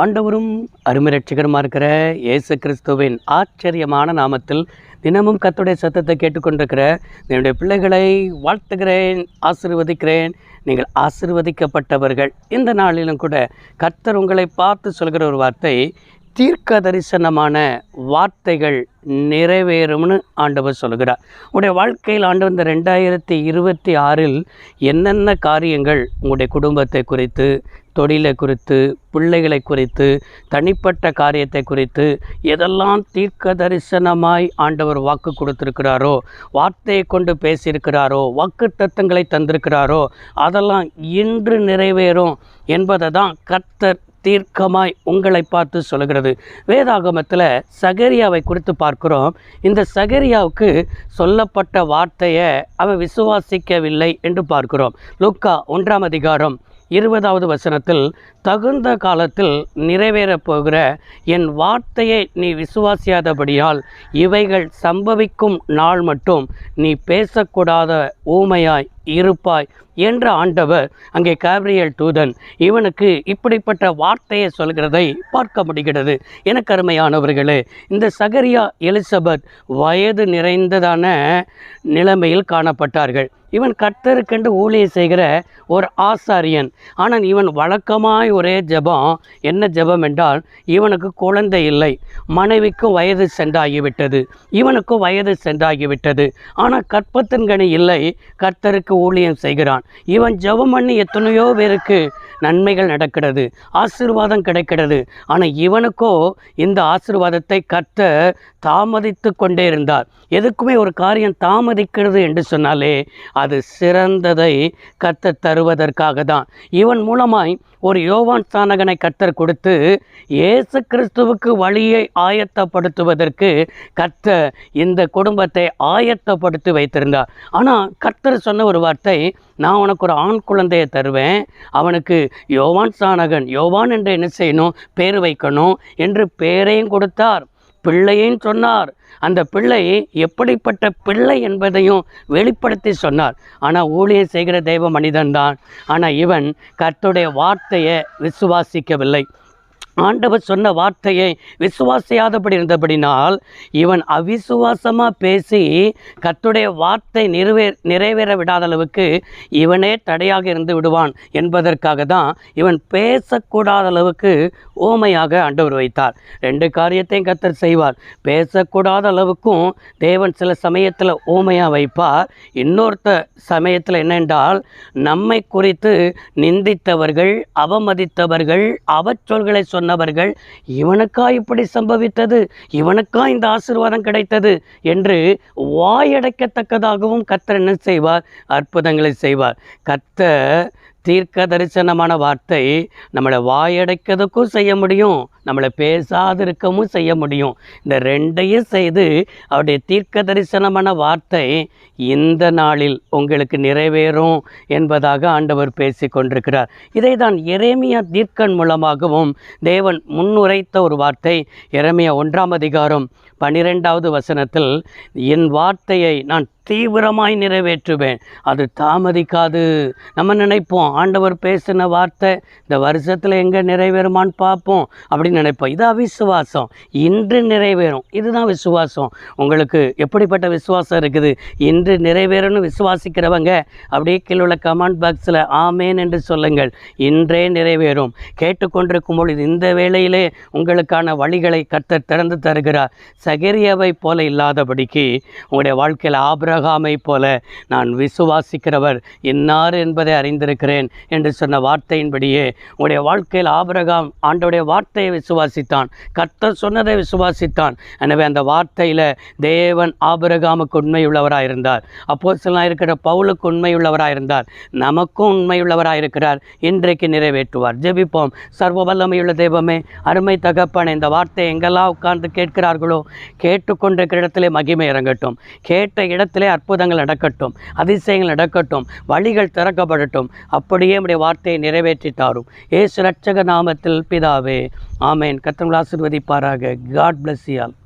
ஆண்டவரும் அருமை ரட்சகருமாக இருக்கிற இயேசு கிறிஸ்துவின் ஆச்சரியமான நாமத்தில் தினமும் கர்த்தருடைய சத்தத்தை கேட்டுக்கொண்டிருக்கிற என்னுடைய பிள்ளைகளை வாழ்த்துகிறேன், ஆசீர்வதிக்கிறேன். நீங்கள் ஆசீர்வதிக்கப்பட்டவர்கள். இந்த நாளிலும் கூட கர்த்தர் உங்களை பார்த்து சொல்கிற ஒரு வார்த்தை, தீர்க்க தரிசனமான வார்த்தைகள் நிறைவேறும்னு ஆண்டவர் சொல்கிறார். உங்களுடைய வாழ்க்கையில் ஆண்டவர் இந்த 2026 என்னென்ன காரியங்கள் உங்களுடைய குடும்பத்தை குறித்து, தொழிலை குறித்து, பிள்ளைகளை குறித்து, தனிப்பட்ட காரியத்தை குறித்து எதெல்லாம் தீர்க்க தரிசனமாய் ஆண்டவர் வாக்கு கொடுத்திருக்கிறாரோ, வார்த்தையை கொண்டு பேசியிருக்கிறாரோ, வாக்குத்தத்தங்களை தந்திருக்கிறாரோ, அதெல்லாம் இன்று நிறைவேறும் என்பதை தான் கர்த்தர் தீர்க்கமாய் உங்களை பார்த்து சொல்கிறது. வேதாகமத்தில் சகரியாவை குறித்து பார்க்கிறோம். இந்த சகரியாவுக்கு சொல்லப்பட்ட வார்த்தையை அவன் விசுவாசிக்கவில்லை என்று பார்க்கிறோம். லூக்கா 1ஆம் அதிகாரம் 20வது வசனத்தில், தகுந்த காலத்தில் நிறைவேறப் போகிற என் வார்த்தையை நீ விசுவாசியாதபடியால் இவைகள் சம்பவிக்கும் நாள் மட்டும் நீ பேசக்கூடாத ஊமையாய் இருப்பாய் என்ற ஆண்டவர் அங்கே காபிரியேல் தூதன் இவனுக்கு இப்படிப்பட்ட வார்த்தையை சொல்கிறதை பார்க்க முடிகிறது. எனக்கு அருமையானவர்களே, இந்த சகரியா எலிசபெத் வயது நிறைந்ததான நிலைமையில் காணப்பட்டார்கள். இவன் கர்த்தருக்கென்று ஊழியம் செய்கிற ஒரு ஆசாரியன். ஆனால் இவன் வழக்கமாய் ஒரே ஜெபம். என்ன ஜெபம் என்றால், இவனுக்கு குழந்தை இல்லை, மனைவிக்கும் வயது சென்றாகிவிட்டது, இவனுக்கும் வயது சென்றாகிவிட்டது, ஆனால் கற்பத்தின் கனி இல்லை, கர்த்தருக்கு ஊழியம் செய்கிறான். இவன் ஜெபம் பண்ணி எத்தனையோ பேருக்கு நன்மைகள் நடக்கிறது, ஆசீர்வாதம் கிடைக்கிறது. ஆனால் இவனுக்கோ இந்த ஆசீர்வாதத்தை கர்த்தர் தாமதித்து கொண்டே இருந்தார். எதுக்குமே ஒரு காரியம் தாமதிக்கிறது என்று சொன்னாலே அது சிறந்ததை கர்த்தர் தருவதற்காக தான். இவன் மூலமாய் ஒரு யோவான் ஸ்நானகனை கர்த்தர் கொடுத்து இயேசு கிறிஸ்துவுக்கு வழியை ஆயத்தப்படுத்துவதற்கு கர்த்தர் இந்த குடும்பத்தை ஆயத்தப்படுத்தி வைத்திருந்தார். ஆனால் கர்த்தர் சொன்ன ஒரு வார்த்தை, நான் உனக்கு ஒரு ஆண் குழந்தையை தருவேன், அவனுக்கு யோவான் ஸ்நானகன், யோவான் என்று என்ன செய்யணும், பேர் வைக்கணும் என்று பேரையும் கொடுத்தார், பிள்ளையும் சொன்னார். அந்த பிள்ளை எப்படிப்பட்ட பிள்ளை என்பதையும் வெளிப்படுத்தி சொன்னார். ஆனால் ஊழியம் செய்கிற தெய்வ மனிதன்தான். ஆனால் இவன் கர்த்தருடைய வார்த்தையை விசுவாசிக்கவில்லை. ஆண்டவர் சொன்ன வார்த்தையை விசுவாசியாதபடி இருந்தபடினால் இவன் அவிசுவாசமாக பேசி கர்த்தருடைய வார்த்தை நிறைவேற விடாத அளவுக்கு இவனே தடையாக இருந்து விடுவான் என்பதற்காக தான் இவன் பேசக்கூடாத அளவுக்கு ஊமையாக ஆண்டவர் வைத்தார். 2 காரியத்தையும் கர்த்தர் செய்வார். பேசக்கூடாத அளவுக்கும் தேவன் சில சமயத்தில் ஊமையாக வைப்பார். இன்னொருத்த சமயத்தில் என்னென்றால், நம்மை குறித்து நிந்தித்தவர்கள், அவமதித்தவர்கள், அவச்சொல்களை சொன்னவர்கள், இவனுக்கா இப்படி சம்பவித்தது, இவனுக்கா இந்த ஆசீர்வாதம் கிடைத்தது என்று வாயடைக்கத்தக்கதாகவும் கர்த்தர் என்ன செய்வார், அற்புதங்களை செய்வார். கர்த்தர் தீர்க்க தரிசனமான வார்த்தை நம்மளை வாயடைக்கிறதுக்கும் செய்ய முடியும், நம்மளை பேசாதிருக்கவும் செய்ய முடியும். இந்த 2ஐயும் செய்து அவருடைய தீர்க்க தரிசனமான வார்த்தை இந்த நாளில் உங்களுக்கு நிறைவேறும் என்பதாக ஆண்டவர் பேசி கொண்டிருக்கிறார். இதை தான் எரேமியா தீர்க்கன் மூலமாகவும் தேவன் முன்னுரைத்த ஒரு வார்த்தை. எரேமியா 1ஆம் அதிகாரம் 12வது வசனத்தில், என் வார்த்தையை நான் தீவிரமாய் நிறைவேற்றுவேன், அது தாமதிக்காது. நம்ம நினைப்போம், ஆண்டவர் பேசின வார்த்தை இந்த வருஷத்தில் எங்கே நிறைவேறுமான்னு பார்ப்போம் அப்படின்னு நினைப்போம். இது அவிசுவாசம். இன்று நிறைவேறும். இதுதான் விசுவாசம். உங்களுக்கு எப்படிப்பட்ட விசுவாசம் இருக்குது? இன்று நிறைவேறும்னு விசுவாசிக்கிறவங்க அப்படியே கீழே உள்ள கமெண்ட் பாக்ஸில் ஆமேன் என்று சொல்லுங்கள். இன்றே நிறைவேறும். கேட்டுக்கொண்டிருக்கும் பொழுது இந்த வேளையிலே உங்களுக்கான வழிகளை கர்த்தர் திறந்து தருகிறார். சகரியாவை போல இல்லாதபடிக்கு உங்களுடைய வாழ்க்கையில் ஆபிரகாமை போல நான் விசுவாசிக்கிறவர் இன்னார் என்பதை அறிந்திருக்கிறேன் என்று சொன்ன வார்த்தையின்படியே உங்களுடைய வாழ்க்கையில் ஆபிரகாம் ஆண்டவருடைய வார்த்தையை விசுவாசித்தான், கர்த்தர் சொன்னதை விசுவாசித்தான். எனவே அந்த வார்த்தையில் தேவன் ஆபிரகாமுக்கு உண்மையுள்ளவராக இருந்தார், அப்போஸ்தலனாக இருக்கிற பவுலுக்கு உண்மையுள்ளவராக இருந்தார், நமக்கும் உண்மையுள்ளவராக இருக்கிறார். இன்றைக்கு நிறைவேற்றுவார். ஜெபிப்போம். சர்வ வல்லமையுள்ள தெய்வமே, அருமை தகப்பனே, இந்த வார்த்தையை எங்கெல்லாம் உட்கார்ந்து கேட்கிறார்களோ கேட்டுக்கொண்டிருக்கிற இடத்திலே மகிமை இறங்கட்டும், கேட்ட இடத்திலே அற்புதங்கள் நடக்கட்டும், அதிசயங்கள் நடக்கட்டும், வழிகள் திறக்கப்படட்டும். அப்படியே நம்முடைய வார்த்தையை நிறைவேற்றி தாரும். இயேசு ரட்சக நாமத்தில் பிதாவே, ஆமேன். கர்த்தர் உங்களை ஆசீர்வதிப்பாராக. God bless you all.